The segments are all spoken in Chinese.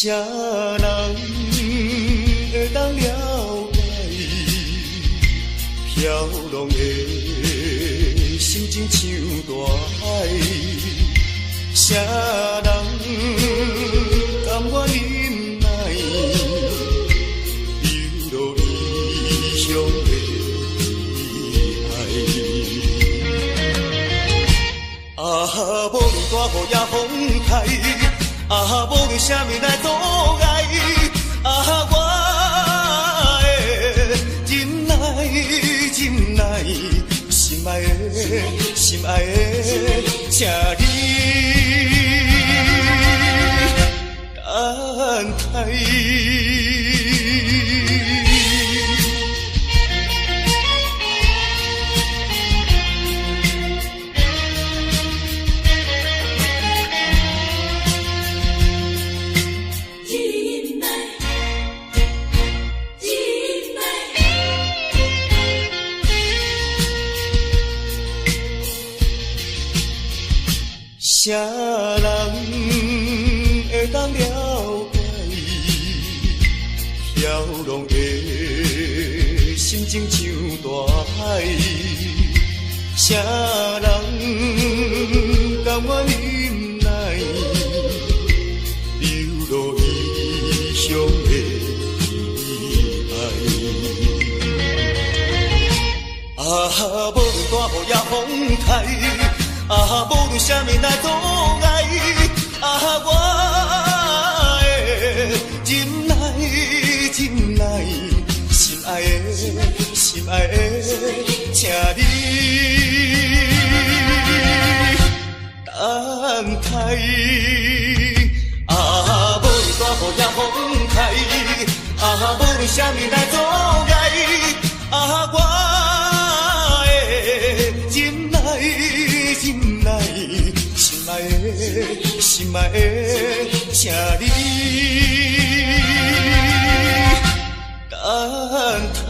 啥人会当了解飘浪的心情像大海？啥人甘愿忍耐流落异乡的爱？啊，无论大雨也风台。啊，无论啥物来阻碍，啊，我会忍耐，忍耐，心爱的，心爱的，请你等待。啥人会当了解飘浪的心情像大海？啥人甘愿忍耐流落异乡的爱？啊，无论大雨也风台。啊，无论啥物来阻碍，啊，我会忍耐，忍耐，心爱的，心爱的，请你等待。啊，无论大雨也风台，啊，无论啥物来阻碍，啊，我会忍耐。忍耐，心爱的，心爱的，请你等待。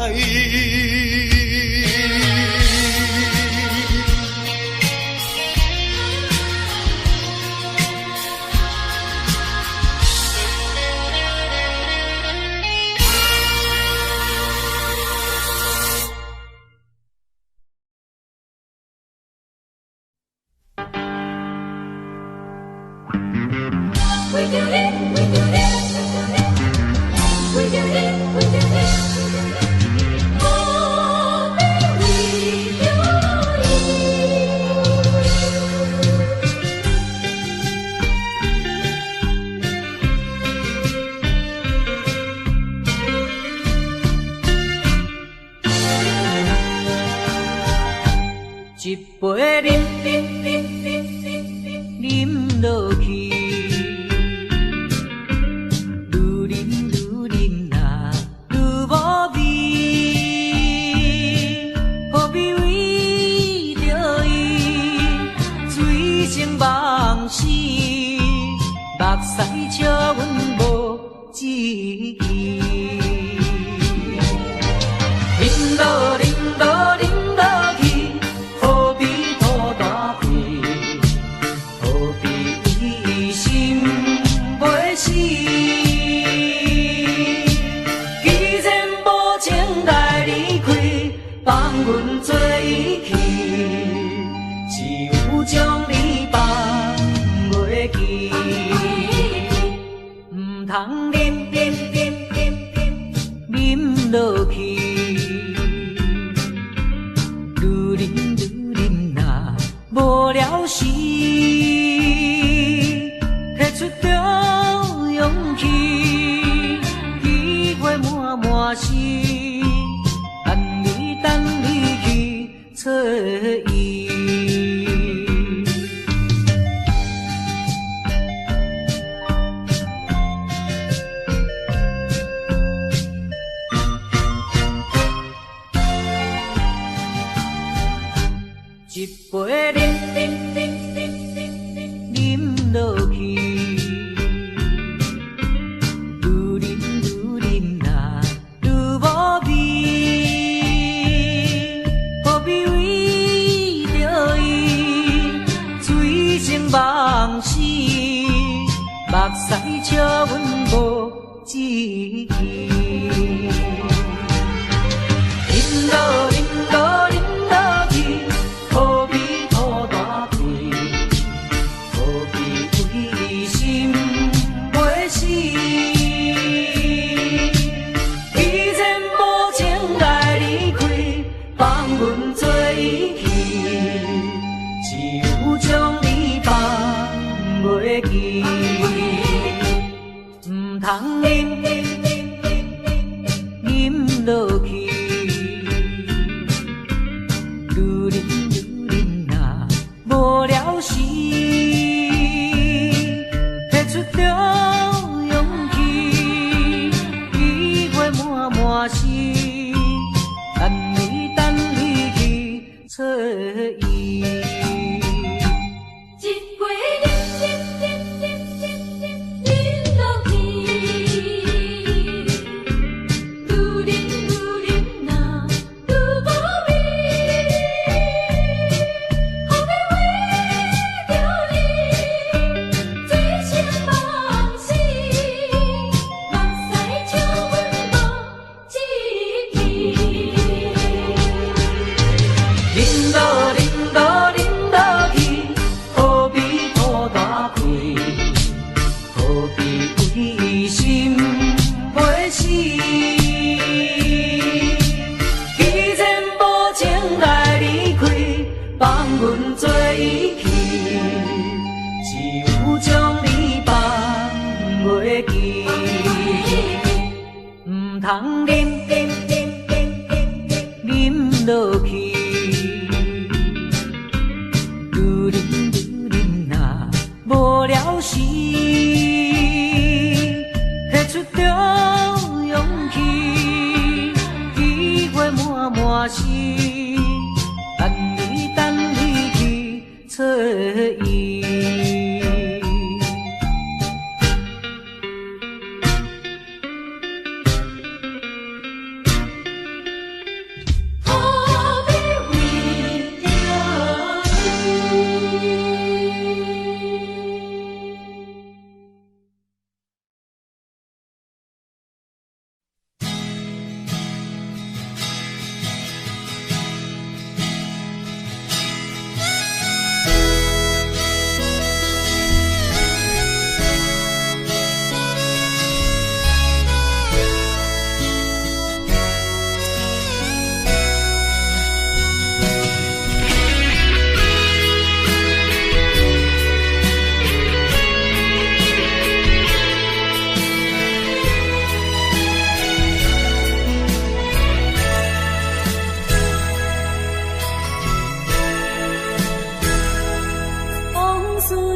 一杯饮落去，愈饮啊愈无味，何必为着伊醉生梦死？目屎笑阮无志气，饮落饮落饮落去。何必拖大屁？何必心袂死？既然无情来离开，放阮做伊去，只有将你放袂记。唔通忍落去。无聊时，摕出着勇气，体会满心，等你去找伊。一杯饮落去，愈饮啊愈无味，何必为着伊醉生梦死，目屎笑阮无志气。饮落饮落饮落去，何必吐大气？何必为心袂死？既然无情来离开，放阮做伊去，只有将你放袂记。唔通饮落去，愈啉若无了时，摕出着勇气，机会满是，等你去找伊。通饮落去，愈啉若无了时，摕出着勇气，机会满是，等你去找伊。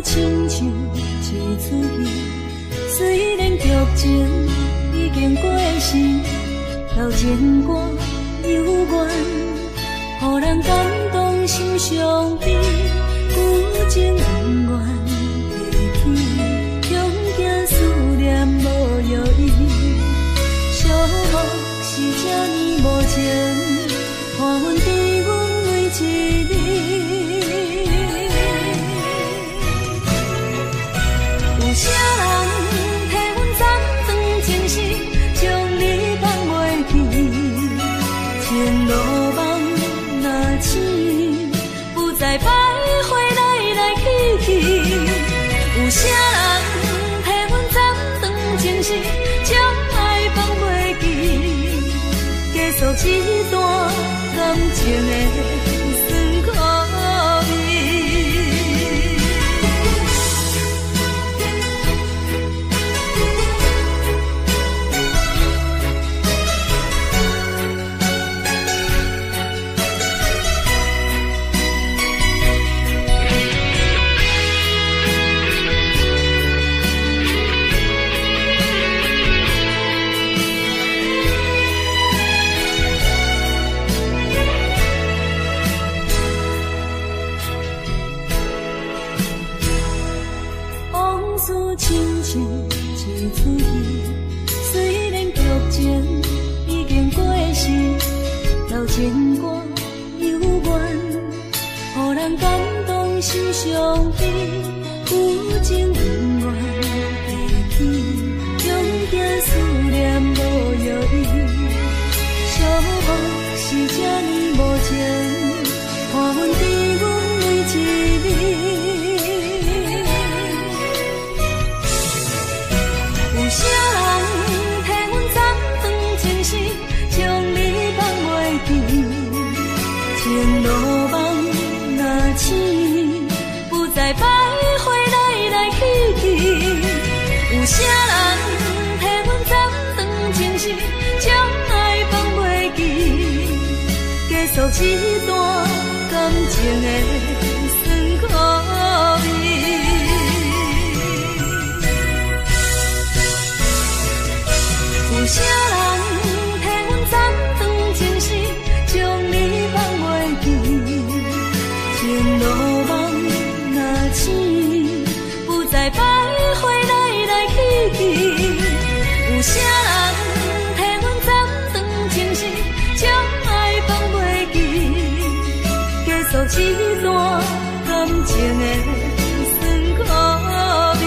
亲像一出戏，虽然剧情已经过时，老情歌犹原，予人感动心伤悲，旧情永远提起，强行思念无药医，寂寞是这呢无情，看阮伫阮每一日。有啥人替阮暂断情丝，将你放袂记？前路梦若醒，不再徘徊来去去。有啥人替阮暂断情丝，将爱放袂记？结束一段感情的酸苦味。亲像一出戏，虽然剧情已经过时，老情歌犹原，予人感动心伤悲，旧情永远会记。啥人替阮斩断情丝，将爱放袂记，结束这段感情的酸苦味。有啥人替阮斩断情丝，将你放袂记，情路梦若醒，不再徘徊来来去去。有啥人替阮斩断情丝，将爱放袂记，结束这段感情的酸苦味。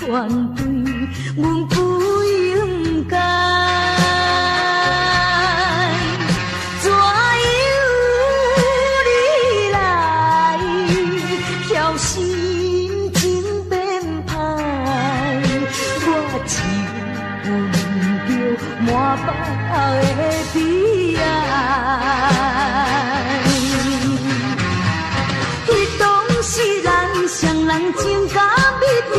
怨对，阮不应该。怎由你来挑心情变歹？我只闻着满腹的悲哀。迄当时咱双人情甲蜜甜。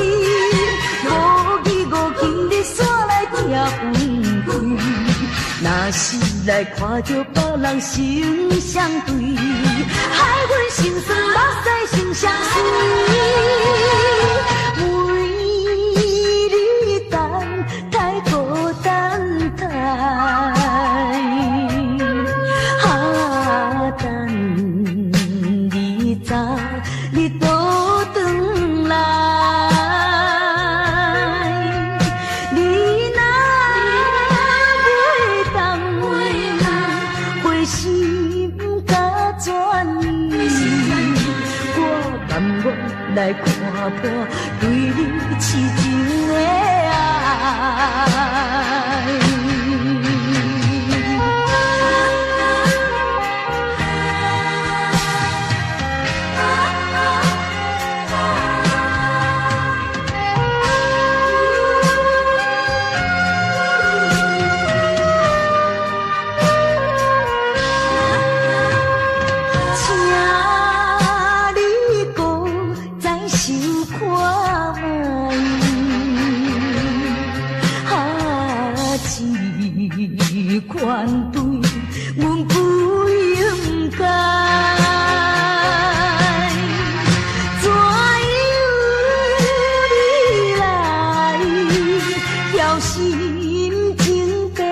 若是来看着别人心相对，害阮心酸，目屎心相随。每日等太孤单太，等你早日倒转来。 来看破对你痴情的爱。 怨对，阮不应该。怎由你来挑心情变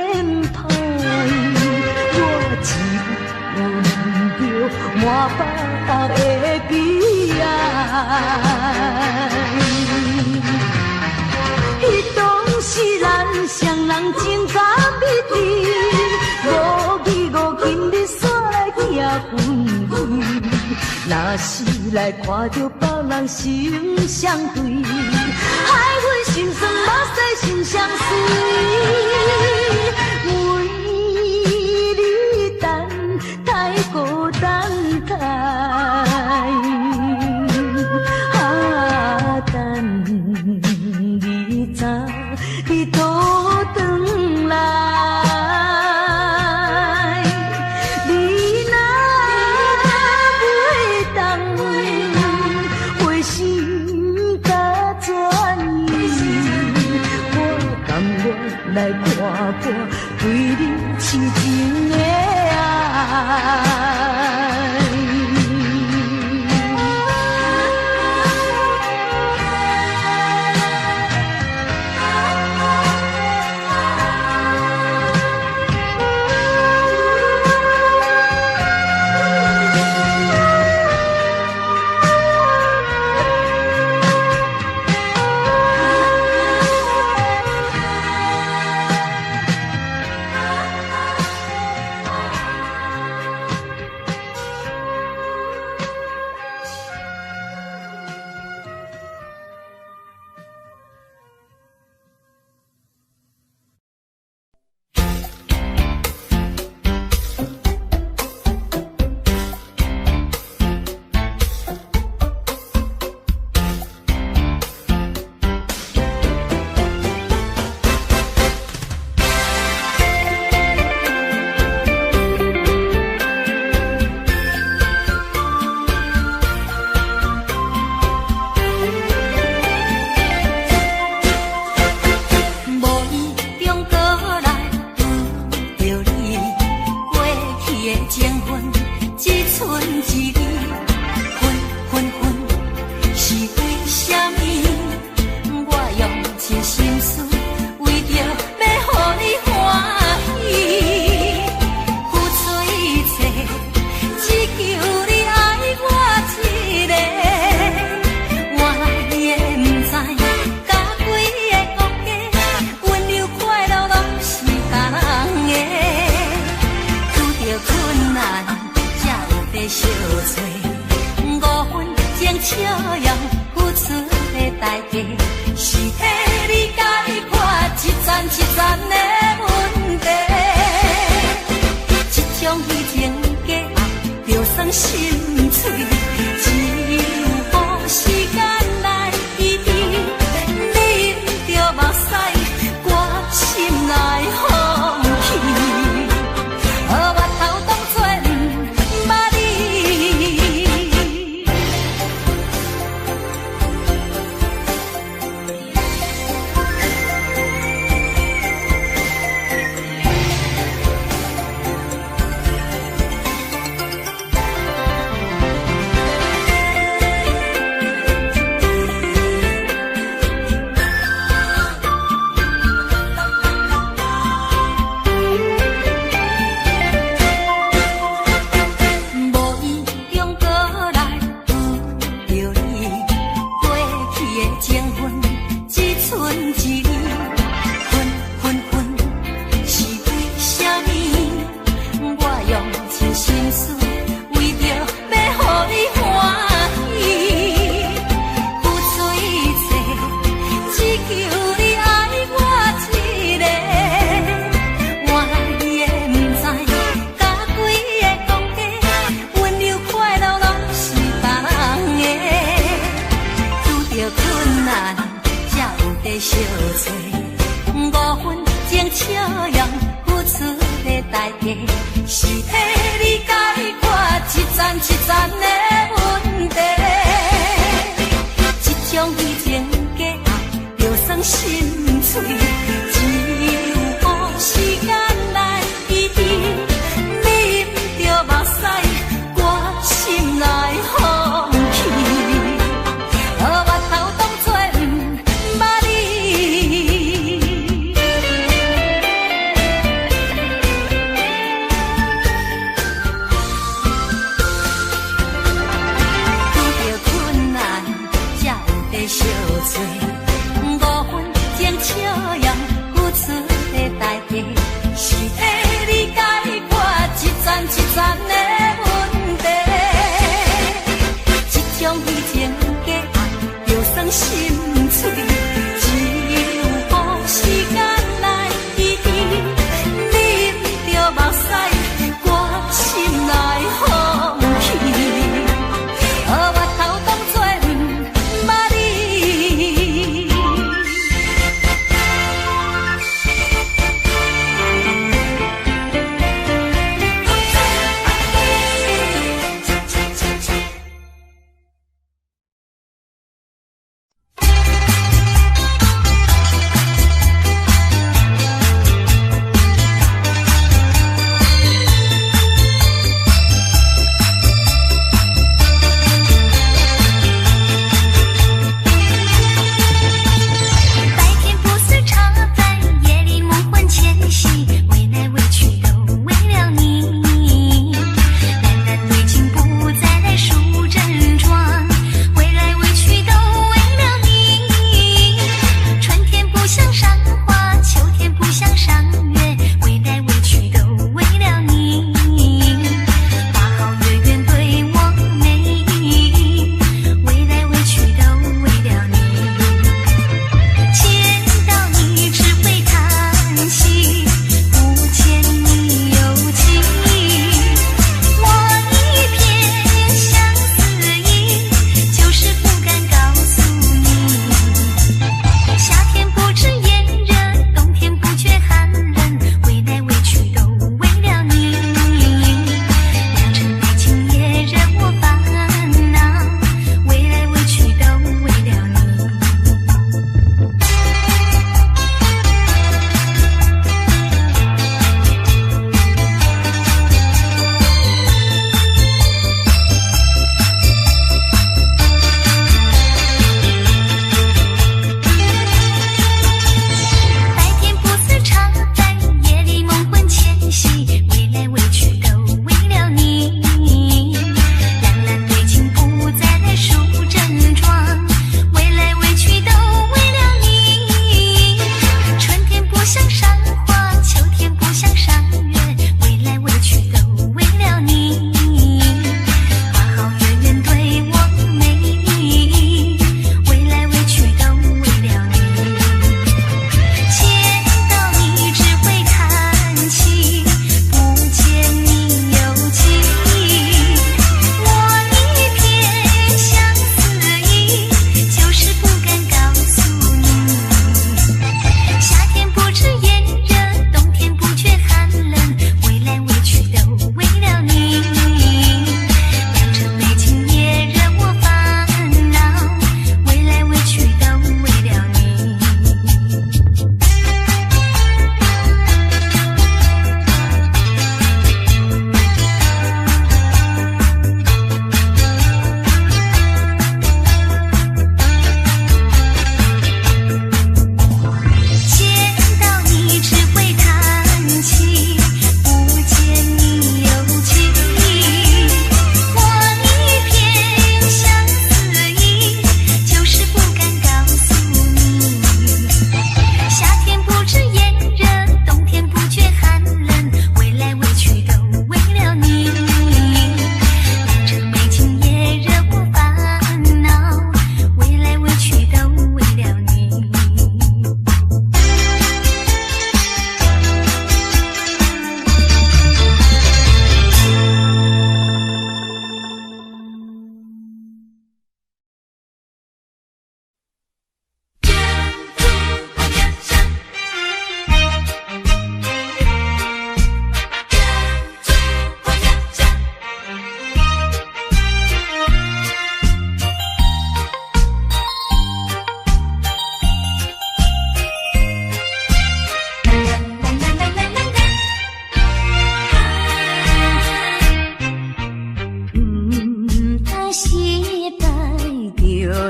歹？我只闻着满腹的悲哀。迄当时咱双人情甲蜜甜。 无义无金。若是来看着别人心相对，害阮心酸，目屎心相随。为你等，太孤单太，等你早，你倒转来。来看破对你痴情的爱。小找5分情笑容付出的代价，是替你改。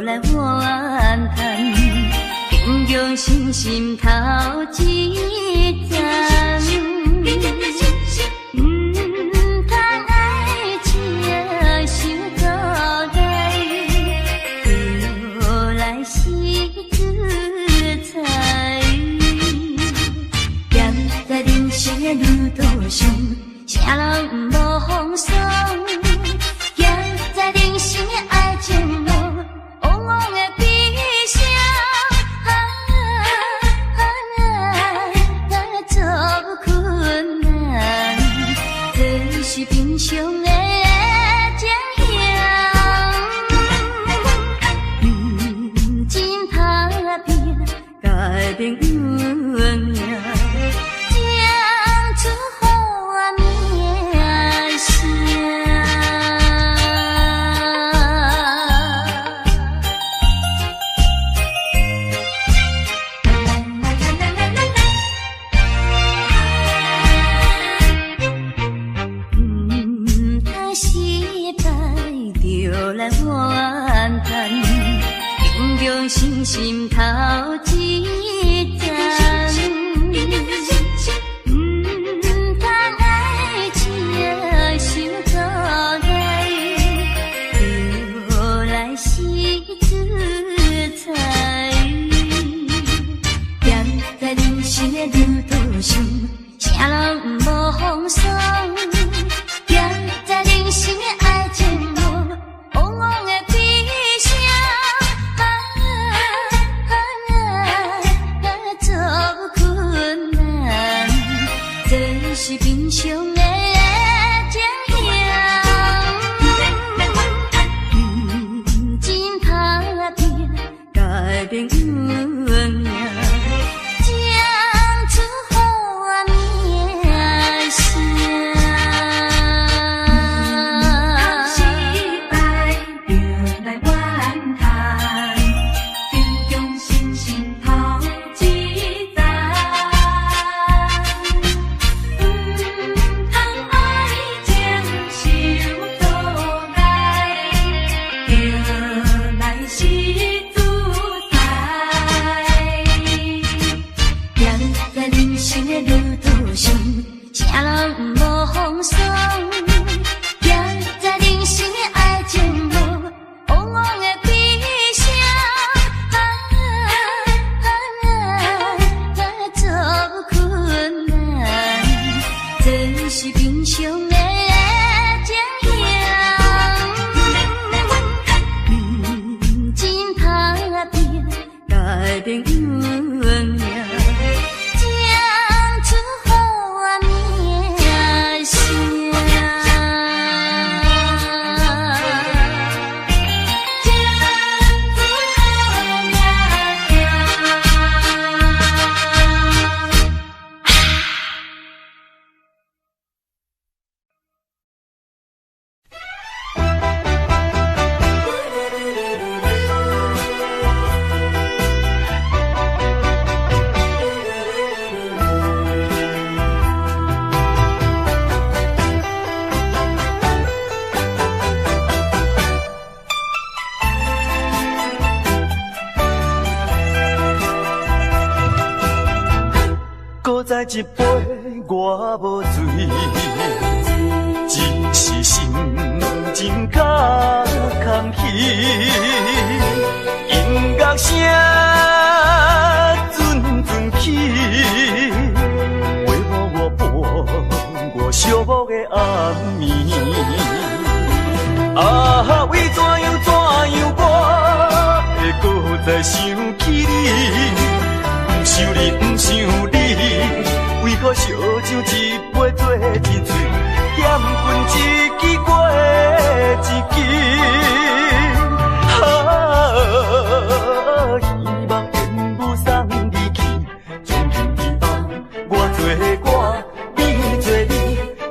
来怨叹，平常心心头一站。路途上，啥人毋无风霜？行在人生的爱情路，往往的悲伤。做困难，这是平常的情形。真打拼，改变运命。心心头一站，通爱情想做来，就来是自在。行在人生的路途上，啥人毋无风霜？行在人生的爱情路，往往的悲伤。是平常的情形，真打拼，改变运命，将出好命声。失败就来怨叹，平常心心头一站。啥人毋无风霜？行在人生的爱情路，往往的悲伤。做困难，这是平常的情形。真打拼，改变运命。再一杯我无醉，只是心真较空虚。音乐声阵阵起，陪伴我伴我寂寞的暗暝。啊，为怎样我会搁再想起你？不想你，不想你。为何烧酒一杯做一醉，嫌分一支过一支？希望缘无送你去，从今以后我做我，你做你，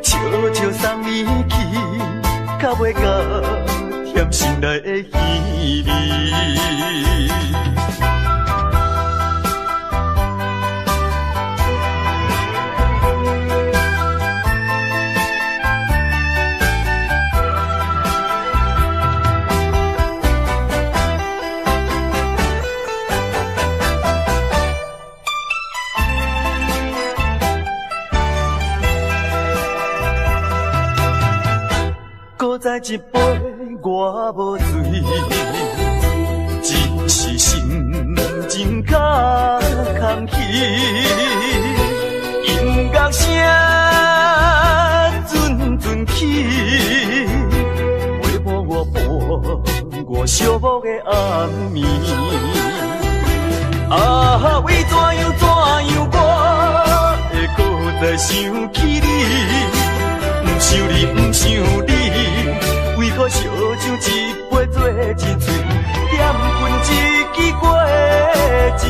悄悄送你去，到尾到甜心内的稀微。再一杯我无醉，只是心情较空虚。音乐声阵阵起，陪伴我度我寂寞的暗暝。啊，为怎样我会搁再想起你？不想你，不想你，为何烧酒一杯做一醉，点分一支过一支。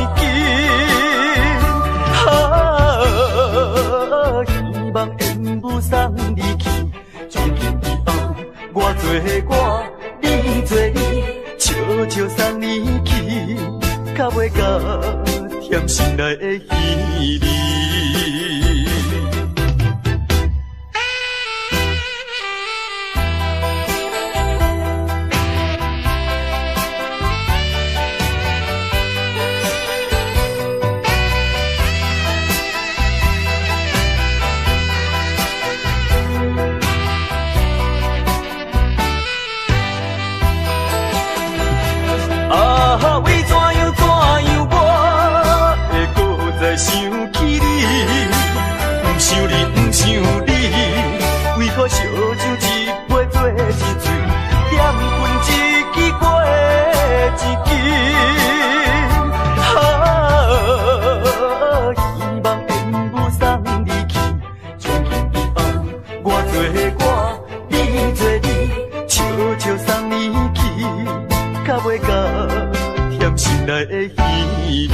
希望缘不送你去，从今以后我做我，你做你，悄悄送你去，较袂甲甜心内的稀微。烧酒一杯做一醉，点分一支过一支。希望缘不送你去，从今以后我做我，你做你，悄悄送你去，较袂甲甜心内的稀微。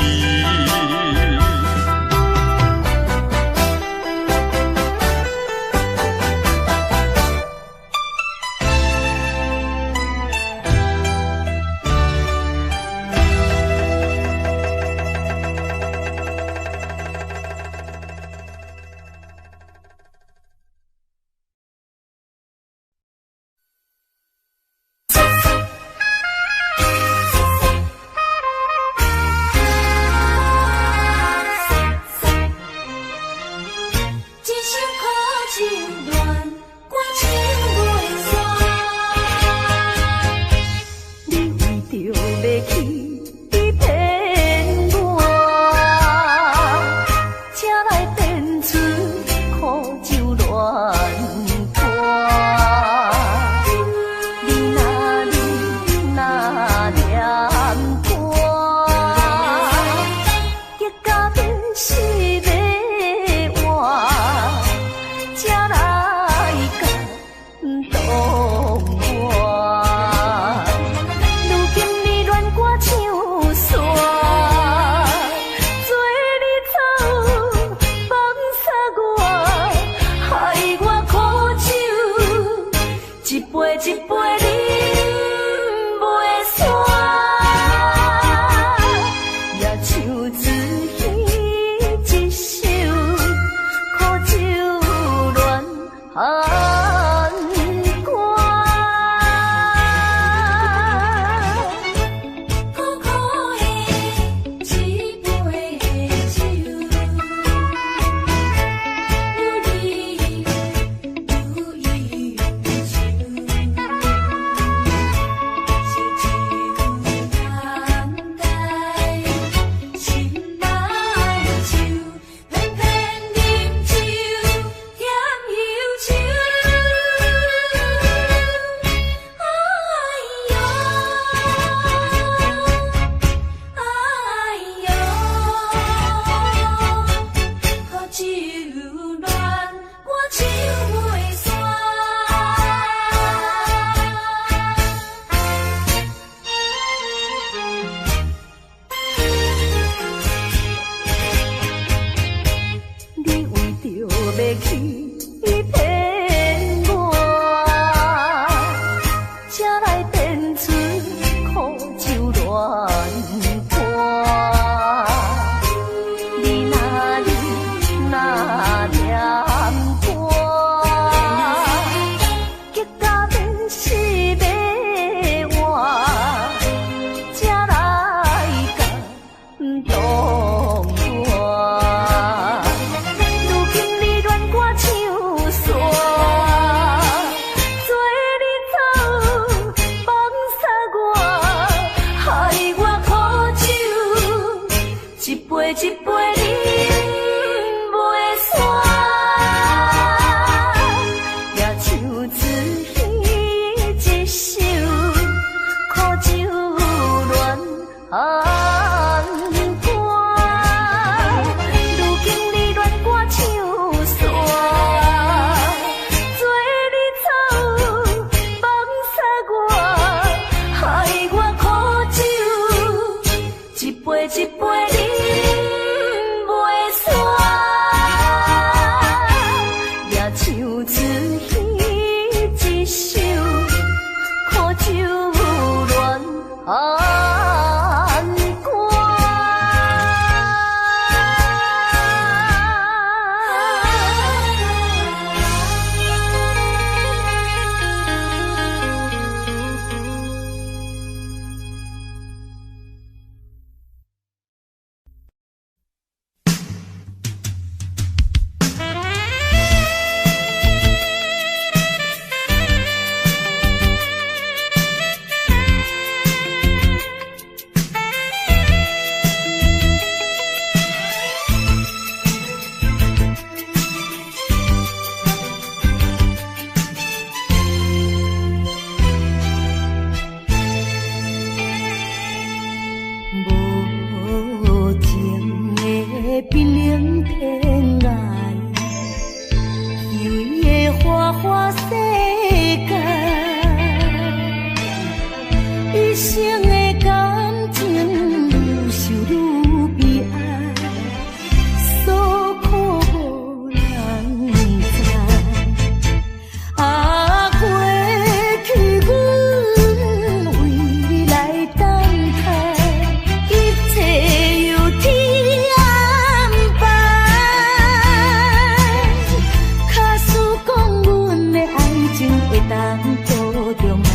当保重爱，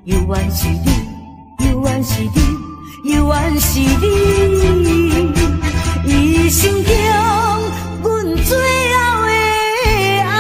犹原是你，犹原是你，犹原是你，一生中阮最后的爱。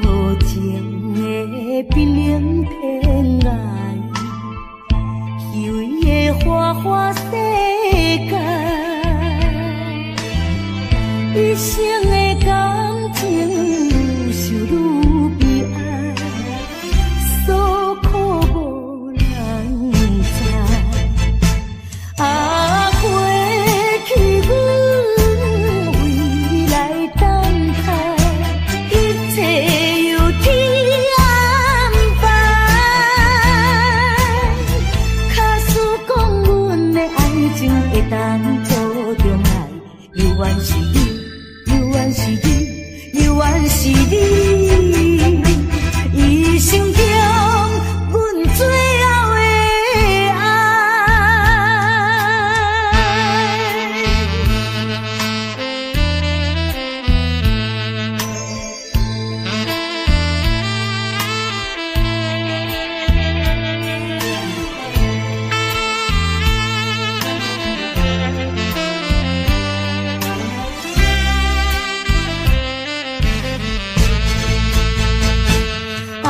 无情的冰冷天涯，虚伪的花花世界，一生的感情愈想愈悲哀，所苦无人知。啊，过去阮为你来等待。一切由天安排，假使讲阮的爱情会当保重爱，犹原是你，犹原是你，犹原是你，一生中阮最后的爱。啊，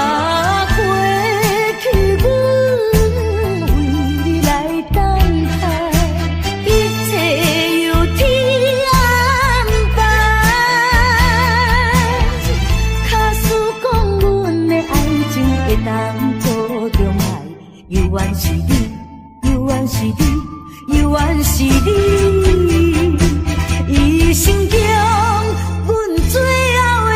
过去阮为你来等待，一切由天安排。假使讲阮的爱情会当保重爱，犹原是你，犹原是你，犹原是你，一生中阮最后的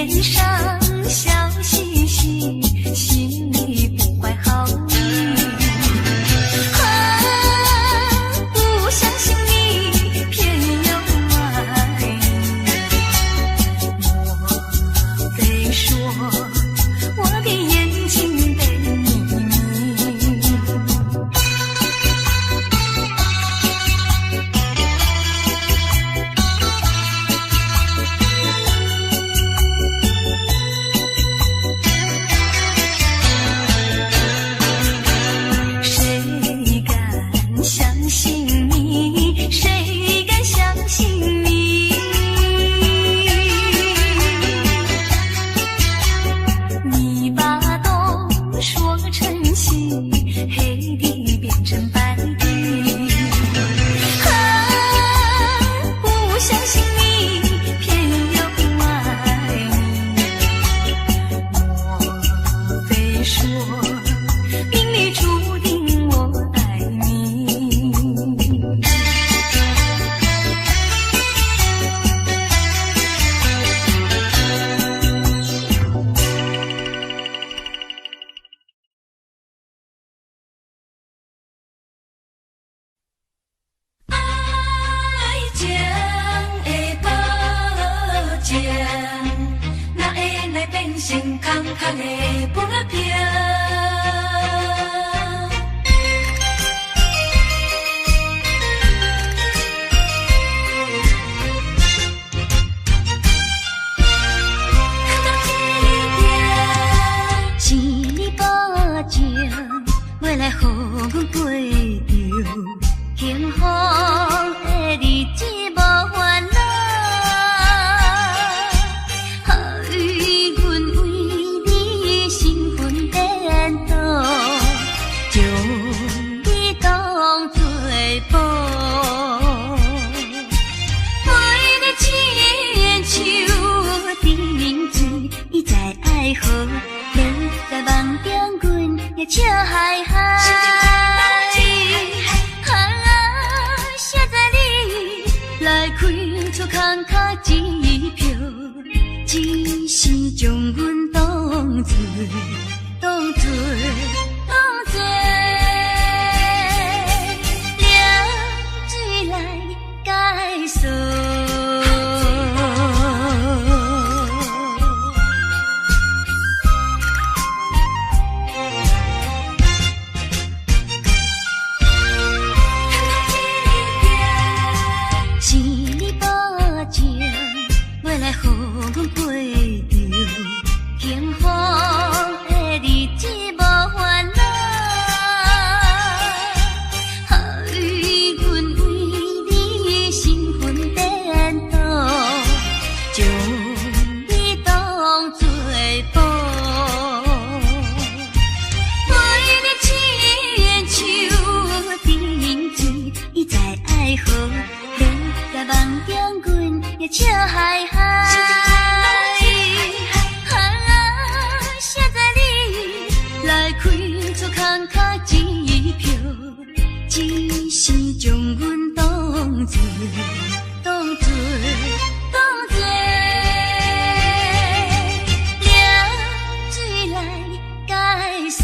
脸上笑嘻嘻，心里不怀好意。不相信你偏有爱意，莫非说我的眼睛被你迷？谁敢相信你？谁敢相信你？你把东说成西，黑的变成白的。不相信你偏有爱意，莫非说命里注定我爱你？爱情的保证，哪会来变成空空的布拉票？是你保证，未来予阮陪着幸福的日子无烦恼，阮为你身份颠倒，将你当作宝。陪你亲像滴水，伊在爱河，你在梦中，阮也笑嗨嗨。来开出空卡支票，只是将阮当作凉水来解锁。是你保证，未来予阮陪着幸福的日子无烦恼，阮为你身份颠倒，将你当作宝。陪你亲像滴水，伊在爱河。在梦中，阮也笑嗨嗨。写在你来开出空卡支票，只是将阮当作凉水来解锁。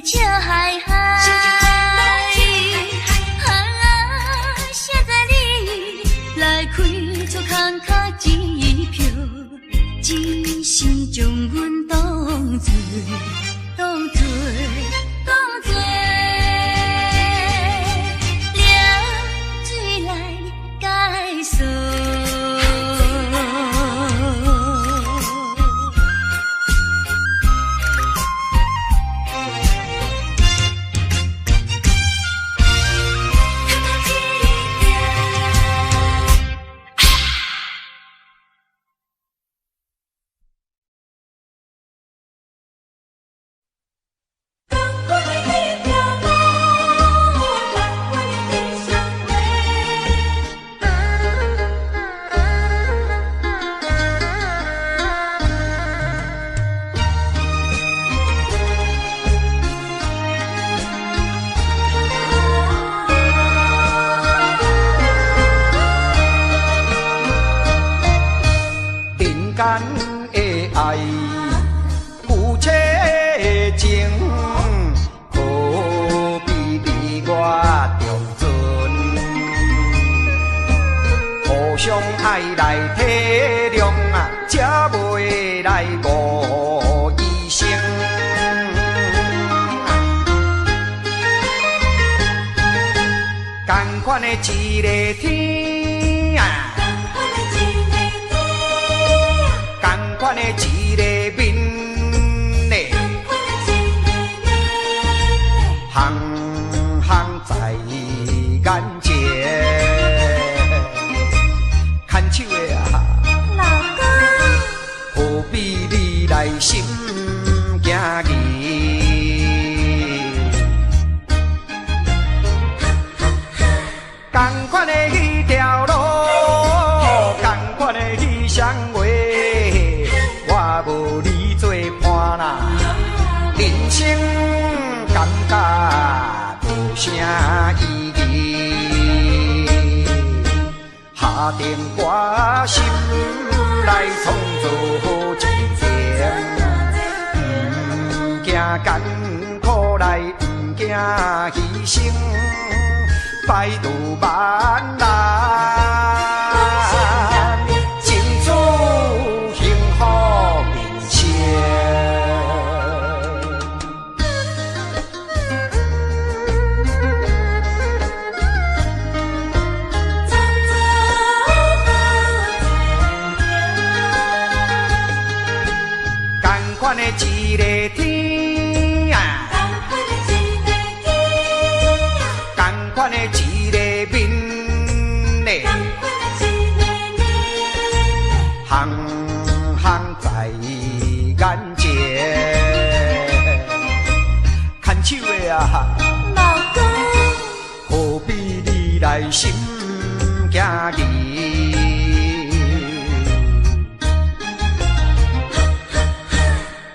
笑嗨嗨，写在你来开出空卡支票，只是将阮当作凉水来解锁。间的爱，夫妻的情，何必离我中存？互相爱来体谅啊，才袂来误一生。同款的一个天啊，同款的一个面呢，行行在眼前。牵手的啊，老公，何必你来心惊疑？同款的迄条路，同款的迄双话，我无你做伴啦，人生感觉无啥意义。下定决心来创造真情，不惊艰苦来，不惊牺牲。百度万难，尽祝幸福面前。同款的一个天啊，同款的一个面呢，行行在眼前。牵手的啊，老公，何必你来心惊疑？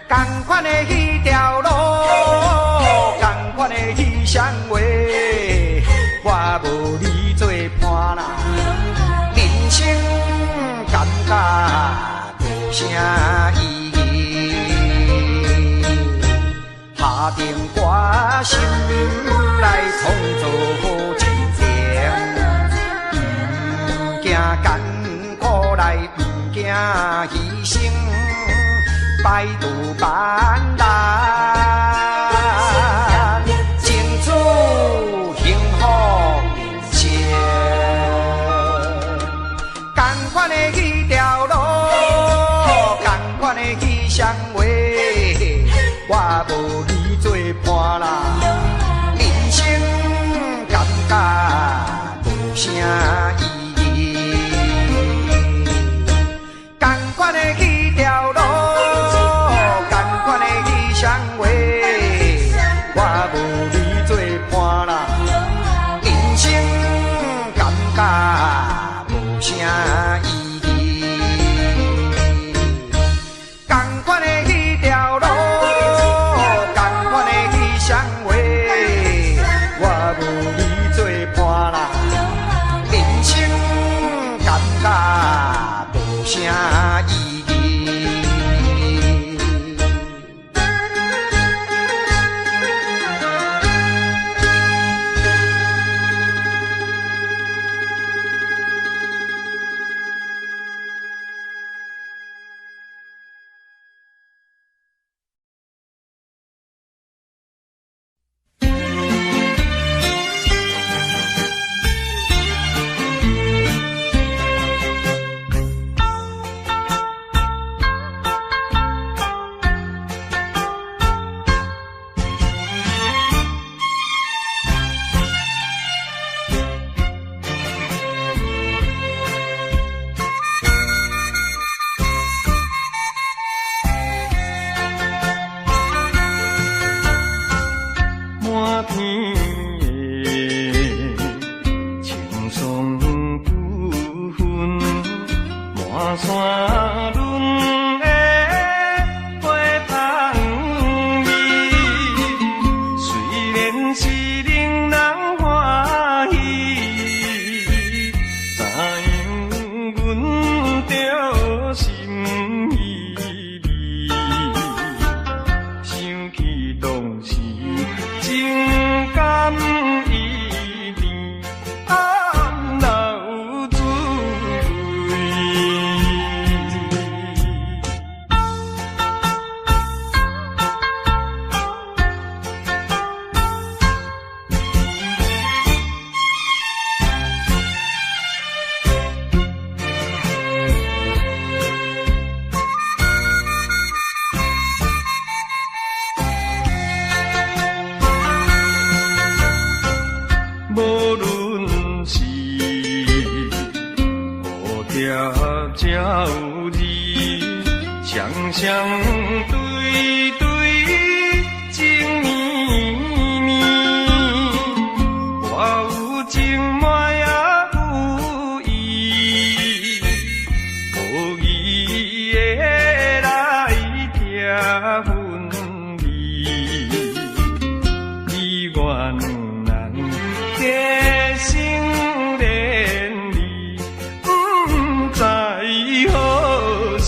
同款的迄条路，同款的迄双话，我无你做伴啦，人生感觉无啥意义。下定决心来创造真情，不惊艰苦来，不惊牺牲。百度万难，尽祝幸福面前。同款的迄条路，同款的迄双话，我无你做伴啦，人生感觉无啥意义。同款的迄条路。双话，我无你做伴啦，人生感觉无啥意义。同款的迄条路，同款的迄双话，我无你做伴啦，人生感觉无啥意义。山轮的花香味，虽然是令人欢喜，怎样阮着心才有你，双双对对情绵绵，我有情满也有意，无意的来听分离，你我两人结成连理，不知何时。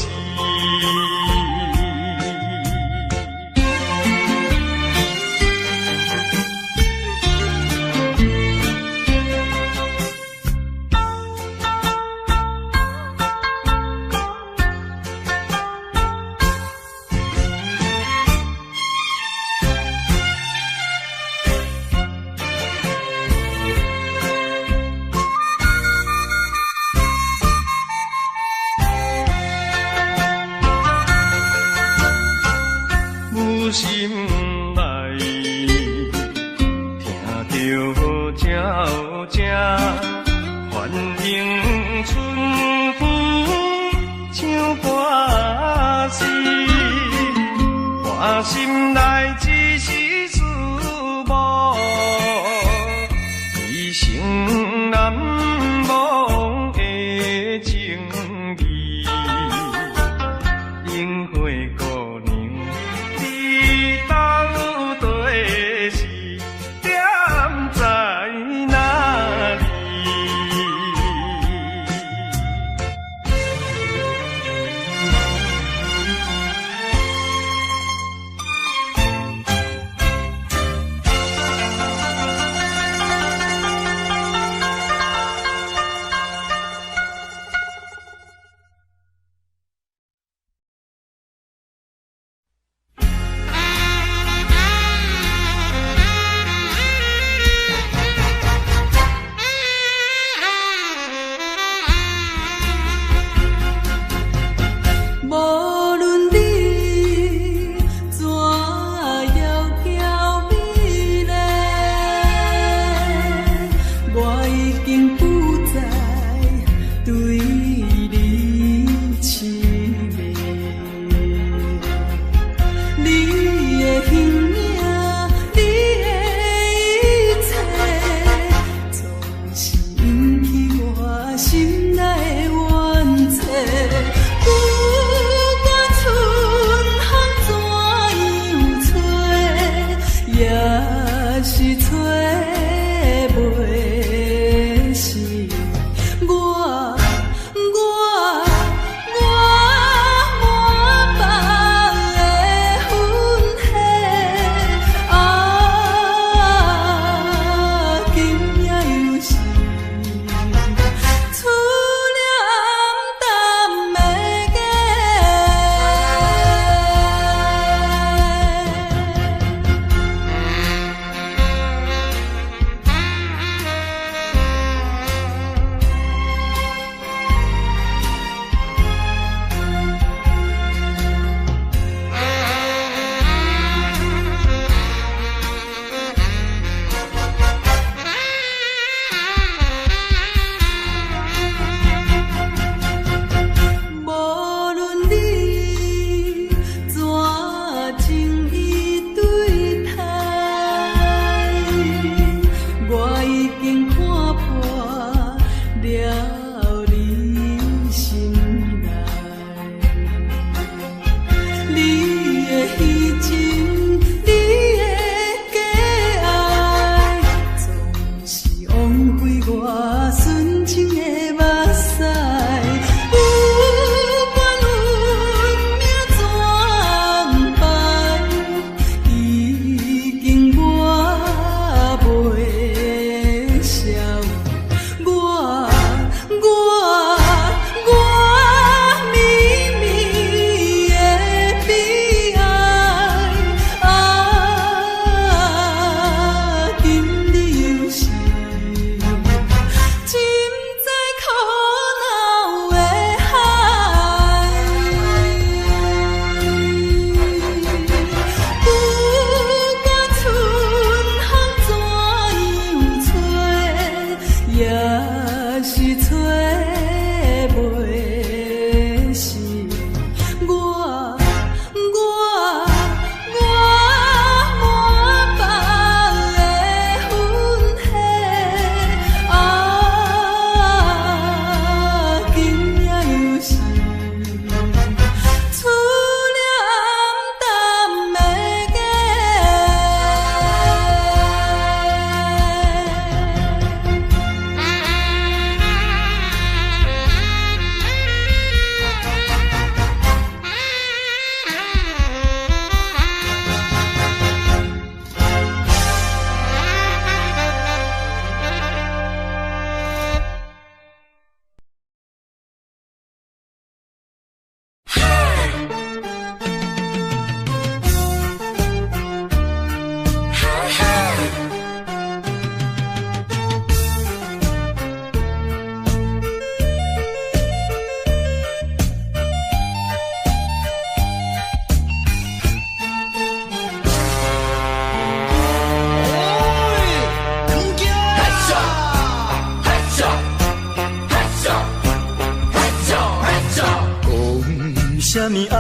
啥物爱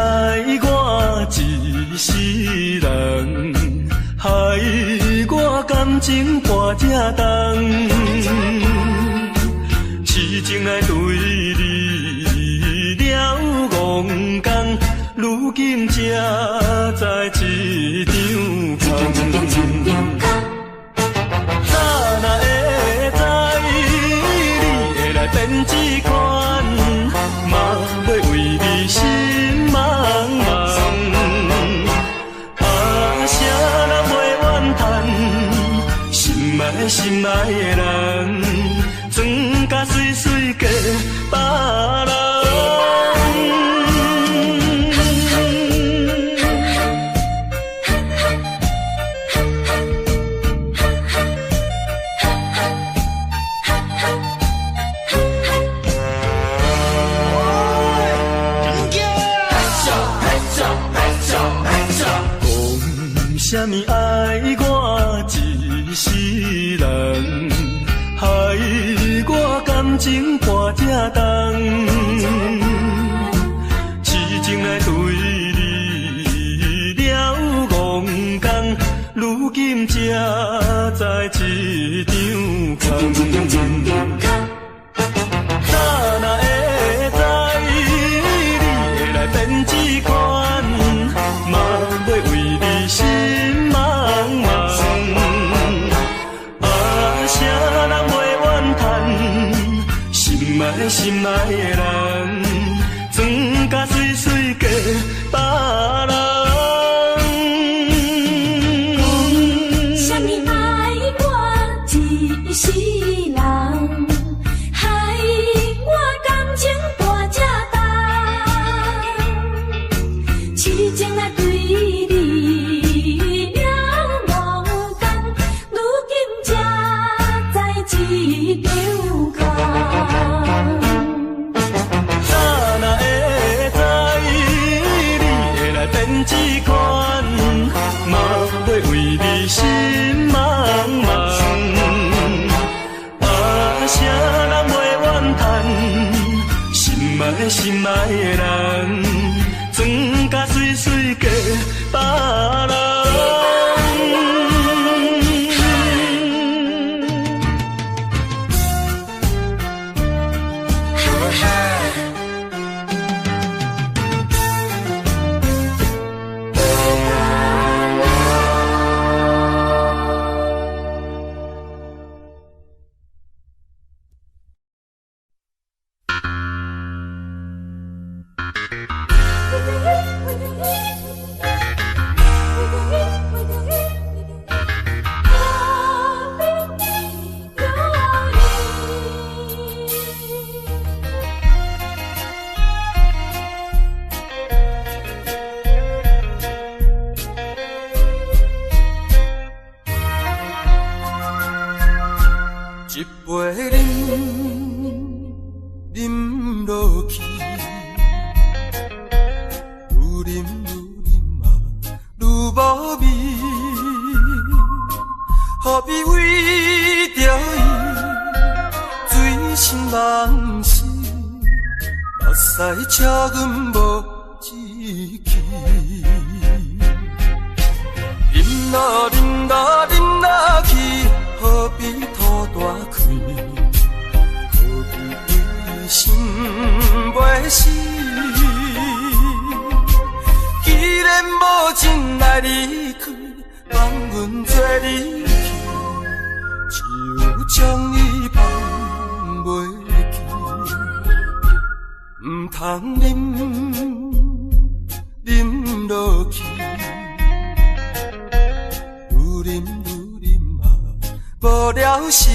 我一世人，害我感情破这重，痴情爱对你了戆讲，如今才知一场空。早若会知你会来变这款，嘛要为你心茫茫。啥人袂怨叹，心爱的人，装甲水水嫁别人。啥物爱我一世人，害我感情破这重，痴情爱对你了戆讲，如今才知一场空。早若会知你会来变这款，嘛要为你心茫茫。啥人袂怨叹，心爱的人，装甲水水嫁别人。啥物爱我一世人，害我感情大这重，痴情爱对你了戆讲，如今才知一场空。早若会知你会来变这款，嘛要为你心茫茫。啥人袂怨叹，心爱的人，装甲水水嫁别人。一杯饮落去，愈饮嘛愈无味，何必为着伊醉心梦死，目屎请阮无志气。饮落饮落饮落去，何必吐大气？何必为心袂死？既然无情来离开，放阮做离去，只有将伊放袂记。唔通饮落去，愈饮嘛无了时，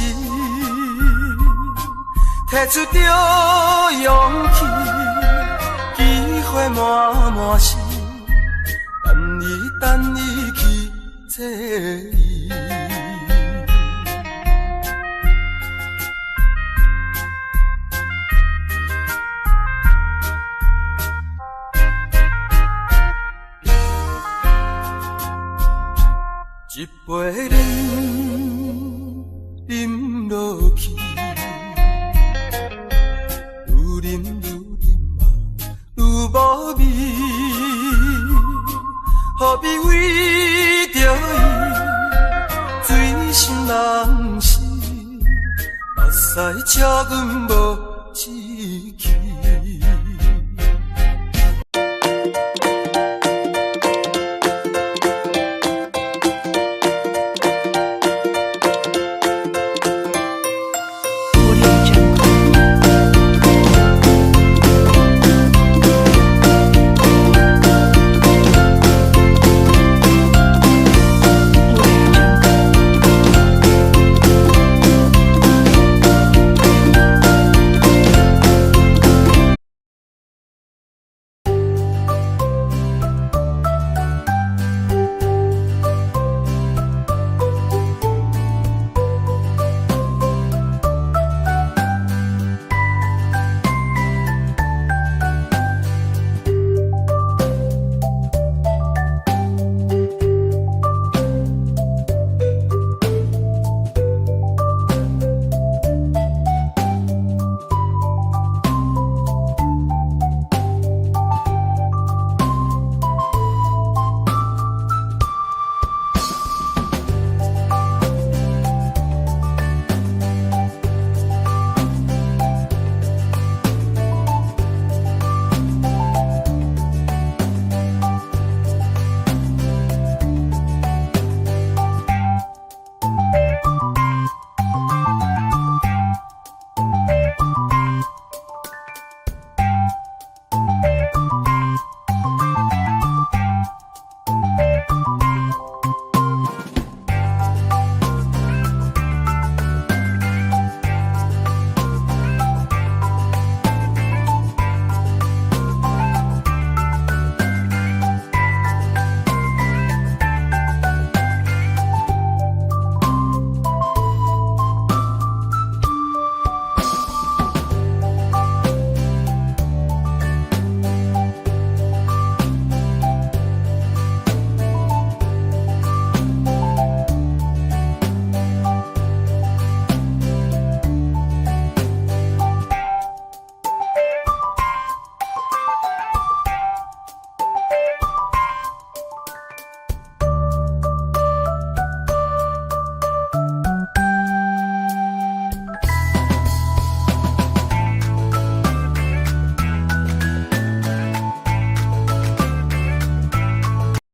摕出着勇气，机会满是，等伊去找伊。一杯饮落去，愈饮嘛愈无味，何必为着伊醉心人死，目屎赤阮无志气。